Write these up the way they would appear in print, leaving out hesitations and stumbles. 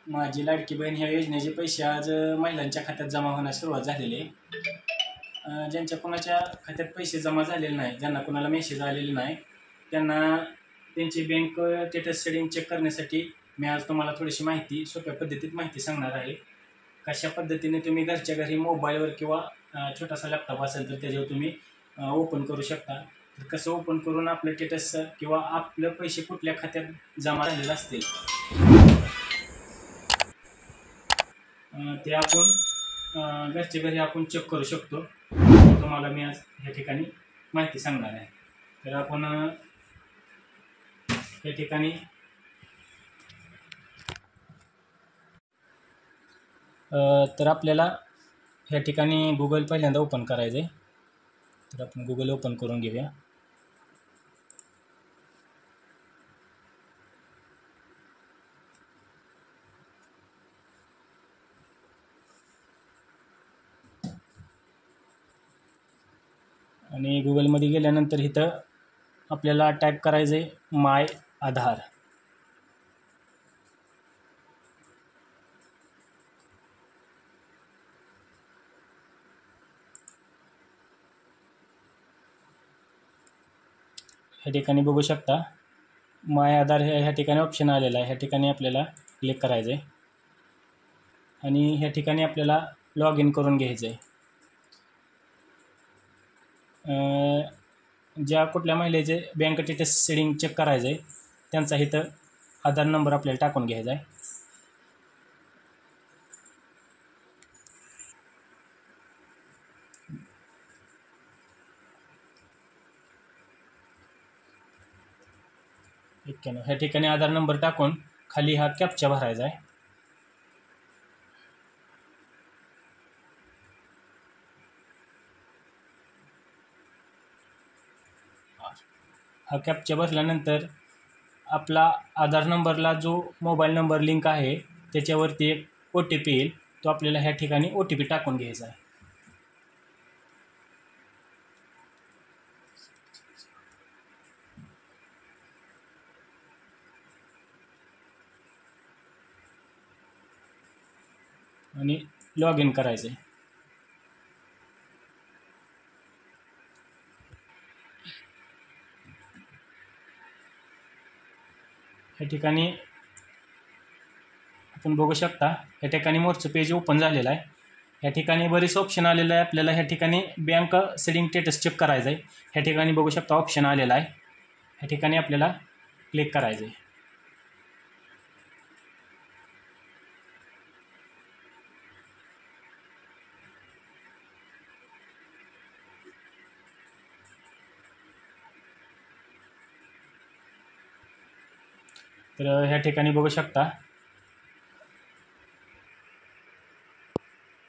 माझी लाडकी बहीण ह्या योजनेचे पैसे आज महिलांच्या खात्यात जमा होण्यास सुरुवात झालेली आहे। ज्यांच्या कोणाच्या खात्यात पैसे जमा झालेले नाही, ज्यांना कोणाला मेसेज आलेले नाही, त्यांना त्यांची बँक स्टेटस सेटिंग चेक करण्यासाठी मी आज तुम्हाला थोडीशी माहिती सोप्या पद्धतीत माहिती सांगणार आहे। कशा पद्धतीने तुम्ही घरच्या घरी मोबाईलवर किंवा छोटासा लॅपटॉप असेल तर त्याच्यावर तुम्ही ओपन करू शकता। तर कसं ओपन करून आपलं स्टेटस किंवा आपले पैसे कुठल्या खात्यात जमा झालेले असतील ते आपण घरच्या घरी आपण चेक करू शकतो। तुम्हाला मी आज या ठिकाणी माहिती सांगणार आहे। तर आपण या ठिकाणी तर आपल्याला या ठिकाणी गुगल पहिल्यांदा ओपन करायचं आहे। तर आपण गुगल ओपन करून घेऊया। आणि गुगलमध्ये गेल्यानंतर इथं आपल्याला टाईप करायचं आहे माय आधार। ह्या ठिकाणी बघू शकता माय आधार ह्या ठिकाणी ऑप्शन आलेला आहे। ह्या ठिकाणी आपल्याला क्लिक करायचं आहे आणि ह्या ठिकाणी आपल्याला लॉग इन करून घ्यायचं आहे। ज्या कुठल्या महिलेचे बँक स्टेटस सेटिंग चेक करायचं आहे त्यांचा इथं आधार नंबर आपल्याला टाकून घ्यायचा आहे। ह्या ठिकाणी आधार नंबर टाकून खाली हा कॅप्चा भरायचा आहे। हा कॅप्चा भरल्यानंतर आपला आधार नंबरला जो मोबाईल नंबर लिंक आहे त्याच्यावरती एक OTP येईल, तो आपल्याला ह्या ठिकाणी OTP टाकून घ्यायचा आहे। आणि लॉग इन करायचं आहे। ह्या ठिकाणी आपण बघू शकता ह्या ठिकाणी मोरचं पेज ओपन झालेलं आहे। ह्या ठिकाणी बरेच ऑप्शन आलेलं आहे। आपल्याला ह्या ठिकाणी बँक सेटिंग स्टेटस चेक करायचं आहे। ह्या ठिकाणी बघू शकता ऑप्शन आलेला आहे। ह्या ठिकाणी आपल्याला क्लिक करायचं आहे। तर ह्या ठिकाणी बघू शकता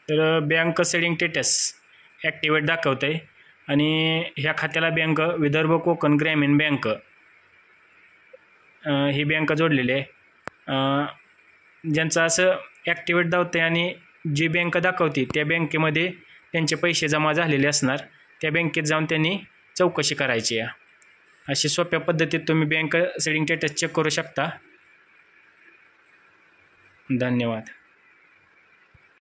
तर बँक सेटिंग स्टेटस ॲक्टिवेट दाखवत आहे आणि ह्या खात्याला बँक विदर्भ कोकण ग्रामीण बँक ही बँक जोडलेली आहे। ज्यांचं असं ॲक्टिवेट दाखवते आणि जी बँक दाखवते त्या बँकेमध्ये त्यांचे पैसे जमा झालेले असणार, त्या बँकेत जाऊन त्यांनी चौकशी करायची आहे। अशी सोप्या पद्धतीत तुम्ही बँक सेटिंग स्टेटस चेक करू शकता। धन्यवाद।